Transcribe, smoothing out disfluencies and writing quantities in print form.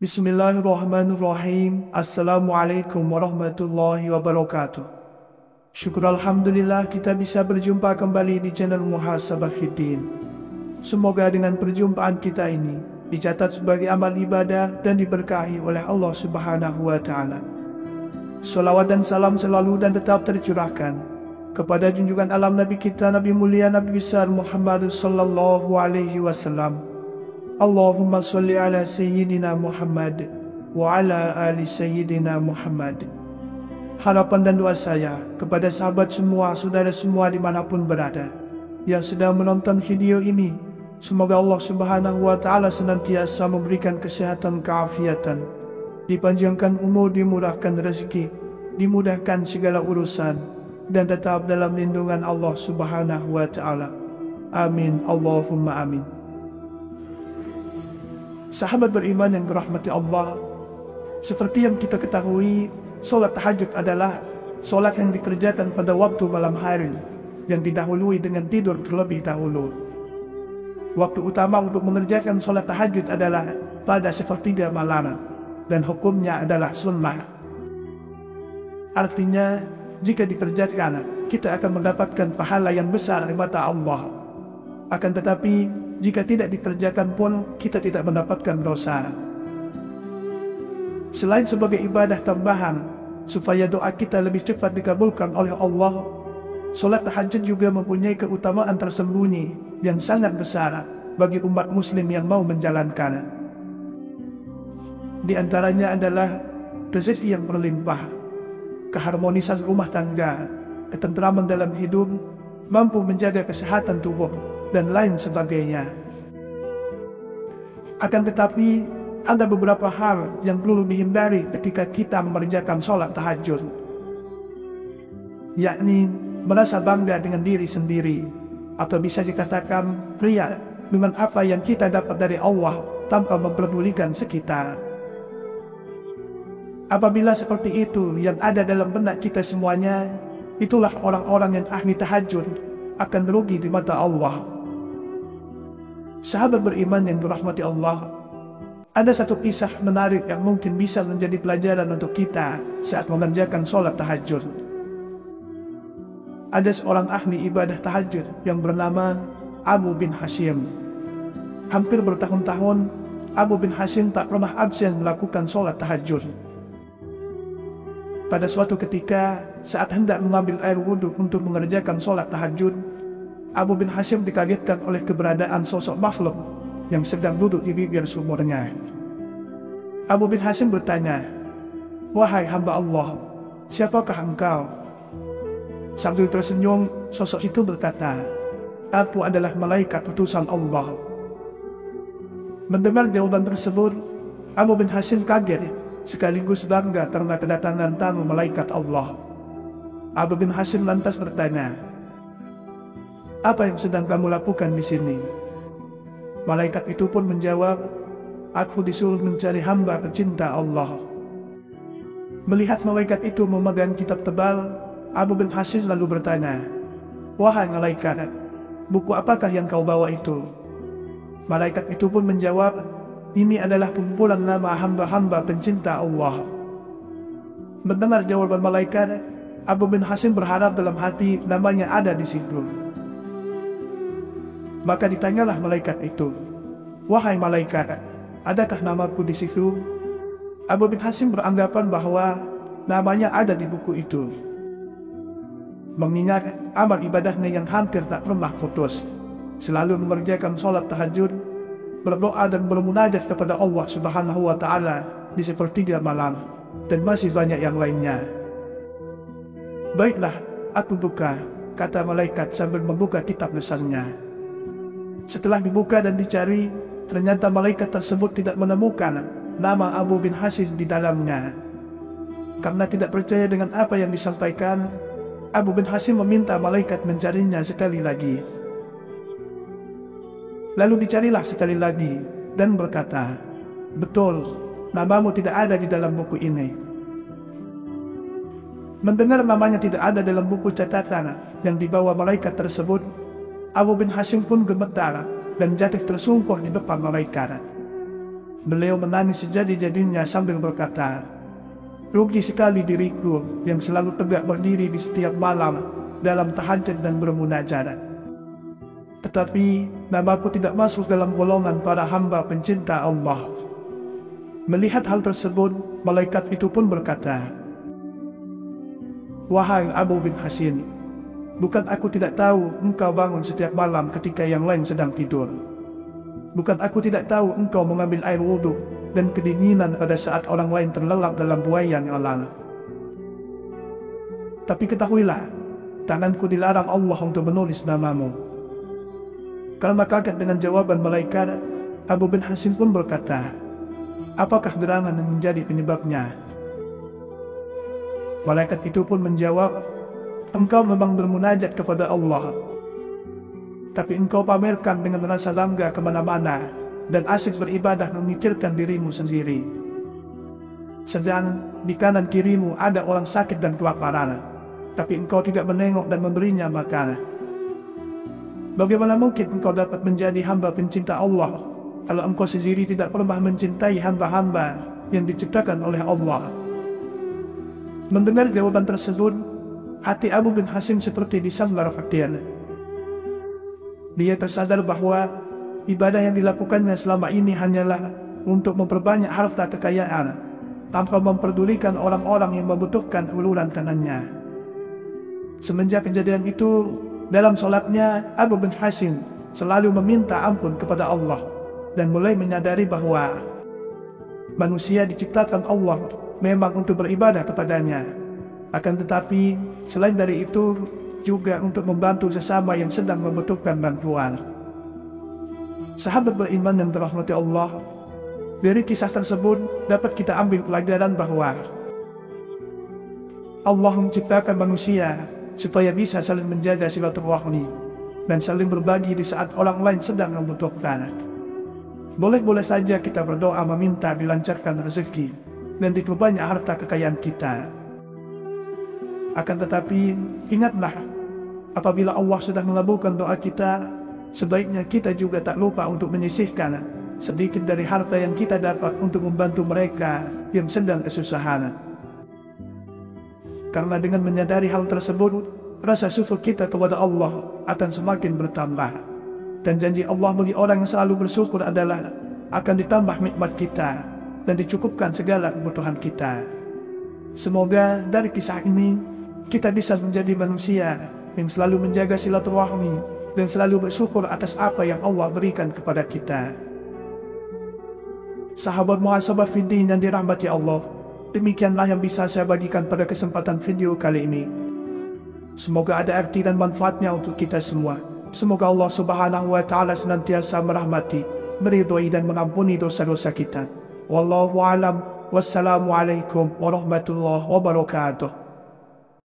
Bismillahirrahmanirrahim. Assalamualaikum warahmatullahi wabarakatuh. Syukur Alhamdulillah kita bisa berjumpa kembali di channel Muhasabah Fiddin. Semoga dengan perjumpaan kita ini dicatat sebagai amal ibadah dan diberkahi oleh Allah Subhanahu wa Ta'ala. Salawat dan salam selalu dan tetap tercurahkan kepada junjungan alam Nabi kita, Nabi mulia, Nabi besar Muhammad sallallahu alaihi wasallam. Allahumma salli ala Sayyidina Muhammad wa ala ali Sayyidina Muhammad. Harapan dan doa saya kepada sahabat semua, saudara semua dimanapun berada yang sedang menonton video ini, semoga Allah Subhanahu wa Ta'ala senantiasa memberikan kesehatan, keafiatan, dipanjangkan umur, dimurahkan rezeki, dimudahkan segala urusan, dan tetap dalam lindungan Allah Subhanahu wa Ta'ala. Amin, Allahumma amin. Sahabat beriman yang dirahmati Allah, seperti yang kita ketahui, solat tahajud adalah solat yang dikerjakan pada waktu malam hari, yang didahului dengan tidur terlebih dahulu. Waktu utama untuk mengerjakan solat tahajud adalah pada sepertiga malam, dan hukumnya adalah sunnah. Artinya, jika dikerjakan, kita akan mendapatkan pahala yang besar di mata Allah. Akan tetapi, jika tidak dikerjakan pun, kita tidak mendapatkan dosa. Selain sebagai ibadah tambahan, supaya doa kita lebih cepat dikabulkan oleh Allah, solat tahajud juga mempunyai keutamaan tersembunyi yang sangat besar bagi umat muslim yang mau menjalankan. Di antaranya adalah rezeki yang berlimpah, keharmonisan rumah tangga, ketentraman dalam hidup, mampu menjaga kesehatan tubuh, dan lain sebagainya. Akan tetapi, ada beberapa hal yang perlu dihindari ketika kita mengerjakan sholat tahajud, yakni merasa bangga dengan diri sendiri, atau bisa dikatakan riya dengan apa yang kita dapat dari Allah tanpa memperdulikan sekitar. Apabila seperti itu yang ada dalam benak kita semuanya, itulah orang-orang yang ahli tahajud akan merugi di mata Allah. Sahabat beriman yang dirahmati Allah, ada satu kisah menarik yang mungkin bisa menjadi pelajaran untuk kita saat mengerjakan sholat tahajud. Ada seorang ahli ibadah tahajud yang bernama Abu bin Hashim. Hampir bertahun-tahun, Abu bin Hashim tak pernah absen melakukan sholat tahajud. Pada suatu ketika, saat hendak mengambil air wudhu untuk mengerjakan sholat tahajud, Abu bin Hashim dikagetkan oleh keberadaan sosok makhluk yang sedang duduk di bibir sumurnya. Abu bin Hashim bertanya, "Wahai hamba Allah, siapakah engkau?" Sambil tersenyum, sosok itu berkata, "Aku adalah malaikat utusan Allah." Mendengar jawaban tersebut, Abu bin Hashim kaget sekaligus bangga karena kedatangan tamu malaikat Allah. Abu bin Hashim lantas bertanya, "Apa yang sedang kamu lakukan di sini?" Malaikat itu pun menjawab, "Aku disuruh mencari hamba pecinta Allah." Melihat malaikat itu memegang kitab tebal, Abu bin Hashim lalu bertanya, "Wahai malaikat, buku apakah yang kau bawa itu?" Malaikat itu pun menjawab, "Ini adalah kumpulan nama hamba-hamba pencinta Allah." Mendengar jawaban malaikat, Abu bin Hashim berharap dalam hati namanya ada di situ. Maka ditanyalah malaikat itu, "Wahai malaikat, adakah namaku di situ?" Abu bin Hashim beranggapan bahwa namanya ada di buku itu. Mengingat amal ibadahnya yang hampir tak pernah putus, selalu mengerjakan sholat tahajud, berdoa dan bermunajat kepada Allah Subhanahu wa Ta'ala di sepertiga malam, dan masih banyak yang lainnya. "Baiklah, aku buka," kata malaikat sambil membuka kitab lisannya. Setelah dibuka dan dicari, ternyata malaikat tersebut tidak menemukan nama Abu bin Hashim di dalamnya. Karena tidak percaya dengan apa yang disampaikan, Abu bin Hashim meminta malaikat mencarinya sekali lagi. Lalu dicarilah sekali lagi dan berkata, "Betul, namamu tidak ada di dalam buku ini." Mendengar namanya tidak ada dalam buku catatan yang dibawa malaikat tersebut, Abu bin Hashim pun gemetar dan jatuh tersungkur di depan malaikat. Beliau menangis sejadi-jadinya sambil berkata, "Rugi sekali diriku yang selalu tegak berdiri di setiap malam dalam tahajud dan bermunajat. Tetapi namaku tidak masuk dalam golongan para hamba pencinta Allah." Melihat hal tersebut, malaikat itu pun berkata, "Wahai Abu bin Hasin, bukan aku tidak tahu engkau bangun setiap malam ketika yang lain sedang tidur. Bukan aku tidak tahu engkau mengambil air wudhu dan kedinginan pada saat orang lain terlelap dalam buayan Allah. Tapi ketahuilah, tanganku dilarang Allah untuk menulis namamu." Karena kaget dengan jawaban malaikat, Abu bin Hasin pun berkata, "Apakah gerangan yang menjadi penyebabnya?" Malaikat itu pun menjawab, "Engkau memang bermunajat kepada Allah, tapi engkau pamerkan dengan rasa bangga kemana-mana dan asik beribadah memikirkan dirimu sendiri. Sedang di kanan kirimu ada orang sakit dan kelaparan, tapi engkau tidak menengok dan memberinya makanan. Bagaimana mungkin engkau dapat menjadi hamba pencinta Allah kalau engkau sendiri tidak pernah mencintai hamba-hamba yang diciptakan oleh Allah?" Mendengar jawaban tersebut, hati Abu bin Hasim seperti disambar petir. Dia tersadar bahwa ibadah yang dilakukannya selama ini hanyalah untuk memperbanyak harta kekayaan, tanpa memperdulikan orang-orang yang membutuhkan uluran tangannya. Semenjak kejadian itu, dalam sholatnya Abu bin Hasim selalu meminta ampun kepada Allah dan mulai menyadari bahwa manusia diciptakan Allah memang untuk beribadah kepadanya. Akan tetapi selain dari itu juga untuk membantu sesama yang sedang membutuhkan bantuan. Sahabat beriman yang dirahmati Allah, dari kisah tersebut dapat kita ambil pelajaran bahwa Allah menciptakan manusia supaya bisa saling menjaga silaturahmi dan saling berbagi di saat orang lain sedang membutuhkan. Boleh-boleh saja kita berdoa meminta dilancarkan rezeki dan diperbanyak harta kekayaan kita. Akan tetapi ingatlah, apabila Allah sudah mengabulkan doa kita, sebaiknya kita juga tak lupa untuk menyisihkan sedikit dari harta yang kita dapat untuk membantu mereka yang sedang kesusahan. Karena dengan menyadari hal tersebut, rasa syukur kita kepada Allah akan semakin bertambah. Dan janji Allah bagi orang yang selalu bersyukur adalah akan ditambah nikmat kita dan dicukupkan segala kebutuhan kita. Semoga dari kisah ini kita bisa menjadi manusia yang selalu menjaga silaturahmi dan selalu bersyukur atas apa yang Allah berikan kepada kita. Sahabat muhasabah fiddin yang dirahmati Allah, demikianlah yang bisa saya bagikan pada kesempatan video kali ini. Semoga ada arti dan manfaatnya untuk kita semua. Semoga Allah Subhanahu wa Ta'ala senantiasa merahmati, meridhai dan mengampuni dosa-dosa kita. Wallahu a'lam. Wassalamualaikum warahmatullahi wabarakatuh.